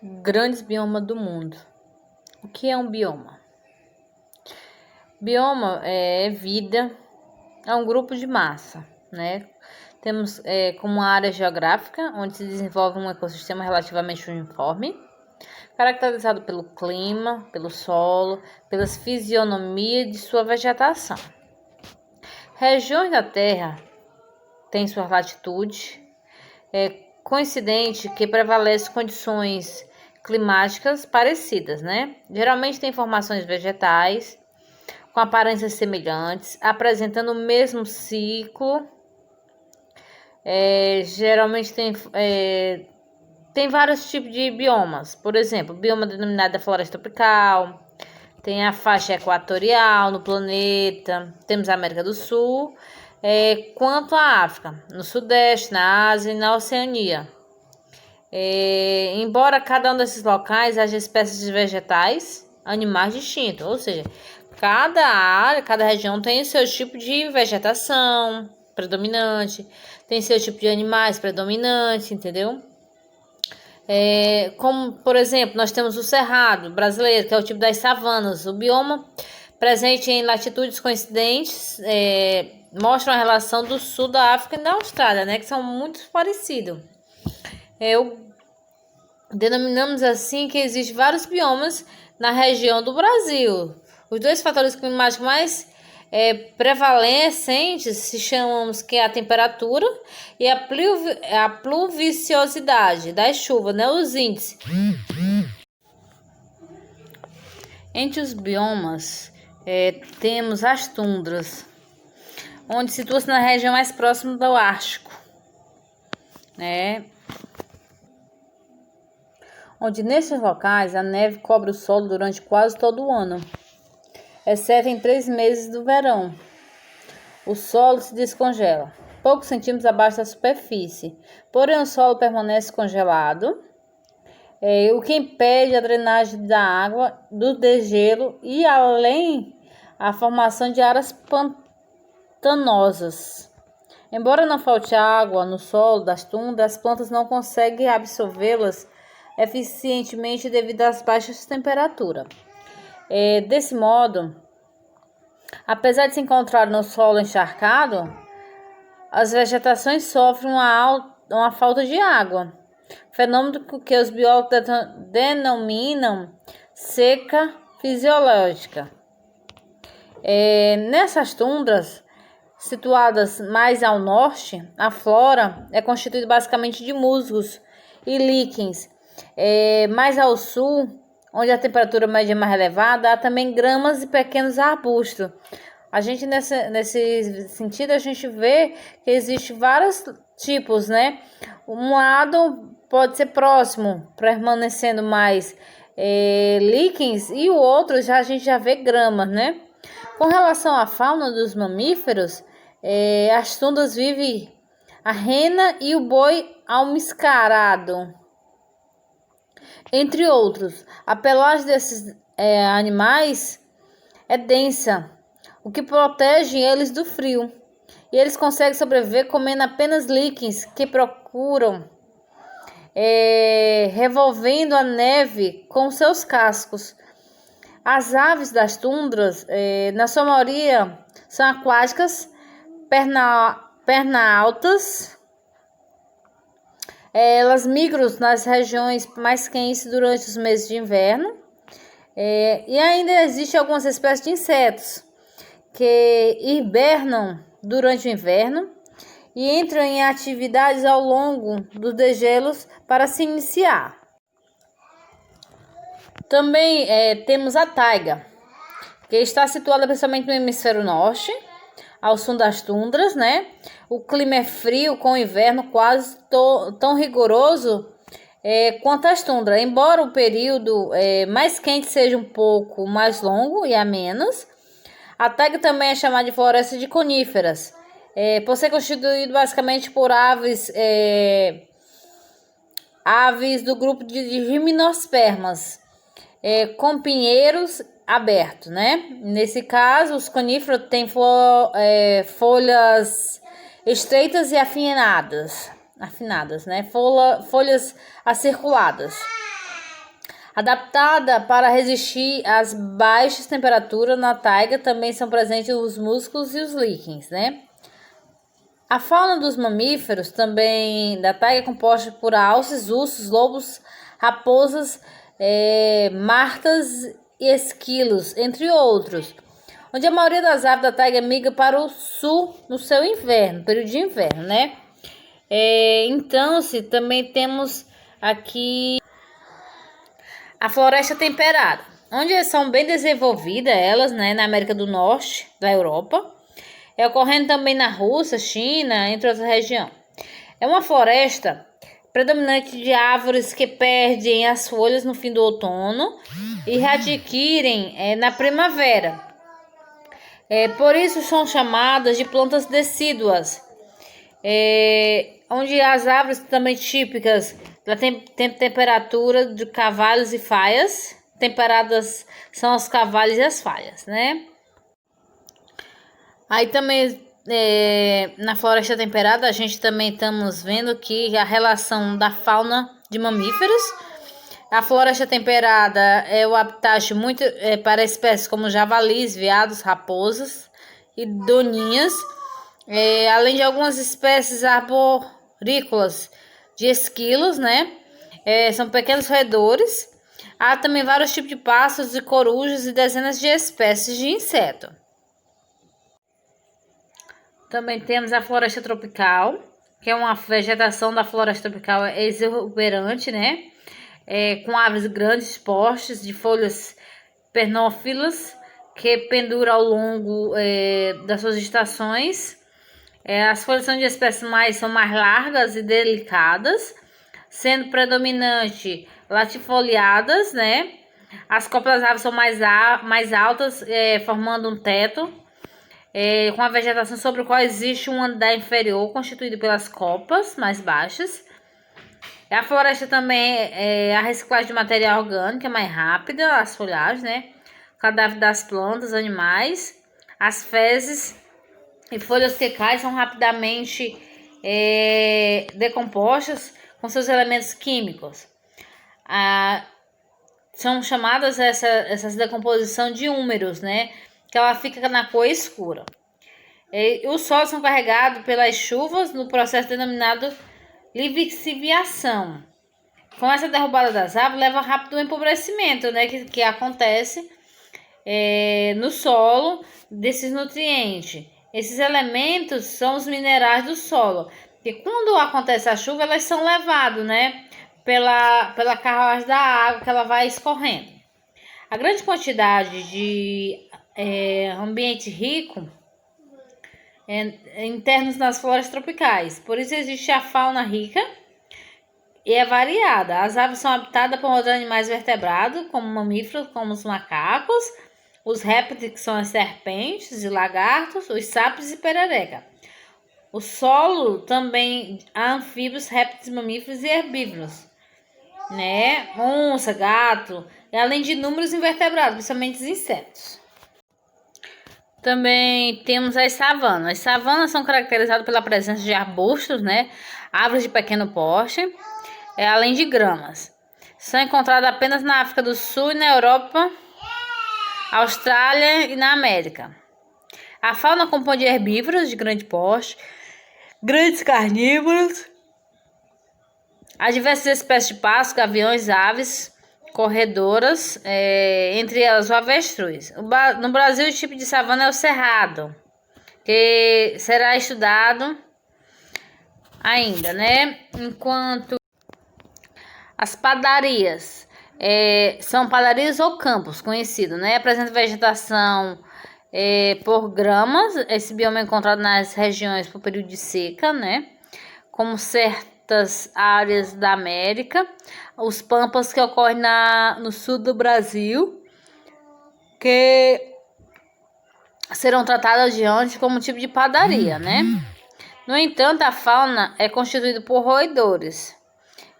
Grandes biomas do mundo. O que é um bioma? Bioma é vida, é um grupo de massa, né? Temos como uma área geográfica onde se desenvolve um ecossistema relativamente uniforme, caracterizado pelo clima, pelo solo, pelas fisionomias de sua vegetação. Regiões da Terra têm sua latitude, coincidente que prevalece condições climáticas parecidas, né? Geralmente tem formações vegetais com aparências semelhantes, apresentando o mesmo ciclo. Geralmente tem vários tipos de biomas. Por exemplo, bioma denominado floresta tropical, tem a faixa equatorial no planeta, temos a América do Sul, quanto à África, no Sudeste, na Ásia e na Oceania. Embora cada um desses locais haja espécies de vegetais, animais distintos, ou seja, cada área, cada região tem o seu tipo de vegetação predominante, tem seu tipo de animais predominante, entendeu? Como, por exemplo, nós temos o cerrado brasileiro, que é o tipo das savanas. O bioma presente em latitudes coincidentes mostra a relação do sul da África e da Austrália, né, que são muito parecidos. Denominamos assim que existem vários biomas na região do Brasil. Os dois fatores climáticos mais prevalecentes se chamamos que é a temperatura e a pluviosidade das chuvas, né, os índices. Entre os biomas temos as tundras, onde situa-se na região mais próxima do Ártico, né? Onde nesses locais a neve cobre o solo durante quase todo o ano, exceto em 3 meses do verão. O solo se descongela, poucos centímetros abaixo da superfície, porém o solo permanece congelado, o que impede a drenagem da água, do degelo e além a formação de áreas pantanosas. Embora não falte água no solo das tundras, as plantas não conseguem absorvê-las eficientemente devido às baixas temperaturas. Desse modo, apesar de se encontrar no solo encharcado, as vegetações sofrem uma falta de água, fenômeno que os biólogos denominam seca fisiológica. Nessas tundras, situadas mais ao norte, a flora é constituída basicamente de musgos e líquens. Mais ao sul, onde a temperatura média é mais elevada, há também gramas e pequenos arbustos. A gente nesse sentido a gente vê que existe vários tipos, né? Um lado pode ser próximo, permanecendo mais líquens, e o outro a gente já vê gramas, né? Com relação à fauna dos mamíferos, as tundras vivem a rena e o boi almiscarado, entre outros. A pelagem desses animais é densa, o que protege eles do frio. E eles conseguem sobreviver comendo apenas líquens que procuram, revolvendo a neve com seus cascos. As aves das tundras, na sua maioria, são aquáticas, perna altas. Elas migram nas regiões mais quentes durante os meses de inverno. E ainda existem algumas espécies de insetos que hibernam durante o inverno e entram em atividades ao longo dos degelos para se iniciar. Também temos a taiga, que está situada principalmente no hemisfério norte, ao sul das tundras, né? O clima é frio, com o inverno quase tão rigoroso quanto as tundras. Embora o período mais quente seja um pouco mais longo e menos, a taiga também é chamada de floresta de coníferas, por ser constituído basicamente por aves do grupo de gimnospermas, com pinheiros abertos, né? Nesse caso, os coníferos têm folhas estreitas e afinadas, né? Folhas acerculadas. Adaptada para resistir às baixas temperaturas na taiga, também são presentes os musgos e os líquens, né? A fauna dos mamíferos também da taiga é composta por alces, ursos, lobos, raposas, martas e esquilos, entre outros. Onde a maioria das aves da taiga migra para o sul no seu inverno, período de inverno, né? Então, também temos aqui a floresta temperada, onde são bem desenvolvidas elas, né, na América do Norte, da Europa, ocorrendo também na Rússia, China, entre outras regiões. É uma floresta predominante de árvores que perdem as folhas no fim do outono e readquirem na primavera. Por isso são chamadas de plantas decíduas, onde as árvores também típicas ela tem temperatura de cavalos e faias. Temperadas são os cavalos e as faias, né? Aí também na floresta temperada a gente também estamos vendo que a relação da fauna de mamíferos. A floresta temperada é o habitat muito para espécies como javalis, veados, raposas e doninhas, além de algumas espécies arborícolas de esquilos, né? São pequenos roedores. Há também vários tipos de pássaros e corujas e dezenas de espécies de inseto. Também temos a floresta tropical, que é uma vegetação da floresta tropical exuberante, né? Com árvores grandes, postes de folhas pernófilas que penduram ao longo das suas estações. As folhas são de espécies são mais largas e delicadas, sendo predominante latifoliadas, né? As copas das árvores são mais altas, formando um teto, com a vegetação sobre o qual existe um andar inferior, constituído pelas copas mais baixas. A floresta também a reciclagem de material orgânico é mais rápida, as folhagens, né? O cadáver das plantas, animais, as fezes e folhas que caem são rapidamente decompostas com seus elementos químicos. São chamadas essas decomposição de húmeros, né? Que ela fica na cor escura. Os solos são carregados pelas chuvas no processo denominado lixiviação. Com essa derrubada das árvores, leva rápido o empobrecimento, né? Que acontece no solo desses nutrientes. Esses elementos são os minerais do solo. E quando acontece a chuva, elas são levadas, né? Pela carruagem da água que ela vai escorrendo. A grande quantidade de ambiente rico internos nas florestas tropicais. Por isso existe a fauna rica e é variada. As aves são habitadas por outros animais vertebrados, como mamíferos, como os macacos, os répteis, que são as serpentes e lagartos, os sapos e perereca. O solo também há anfíbios, répteis, mamíferos e herbívoros, né? Onça, gato, além de inúmeros invertebrados, principalmente os insetos. Também temos as savanas. As savanas são caracterizadas pela presença de arbustos, né? Árvores de pequeno porte, além de gramas. São encontradas apenas na África do Sul e na Europa, Austrália e na América. A fauna compõe de herbívoros de grande porte, grandes carnívoros, há diversas espécies de pássaros, gaviões, aves, corredoras, entre elas o avestruz. No Brasil, o tipo de savana é o cerrado, que será estudado ainda, né? Enquanto as padarias são padarias ou campos, conhecido, né? Apresenta vegetação por gramas. Esse bioma é encontrado nas regiões por período de seca, né? Como certas áreas da América, os pampas que ocorrem no sul do Brasil, que serão tratadas adiante como tipo de padaria, né? No entanto, a fauna é constituída por roedores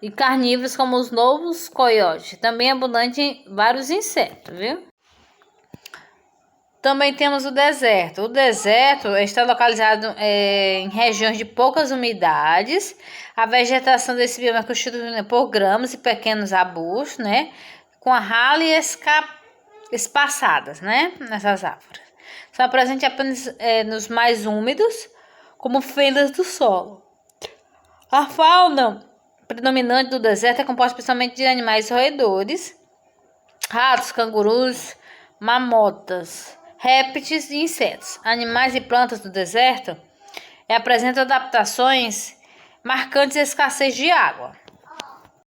e carnívoros como os lobos, coiotes, também abundante em vários insetos, viu? Também temos o deserto. O deserto está localizado em regiões de poucas umidades. A vegetação desse bioma é constituída por gramas e pequenos arbustos, né? com a rala e espaçadas, né, nessas árvores. São presentes apenas nos mais úmidos, como fendas do solo. A fauna predominante do deserto é composta principalmente de animais roedores, ratos, cangurus, mamotas, répteis e insetos. Animais e plantas do deserto apresentam adaptações marcantes à escassez de água.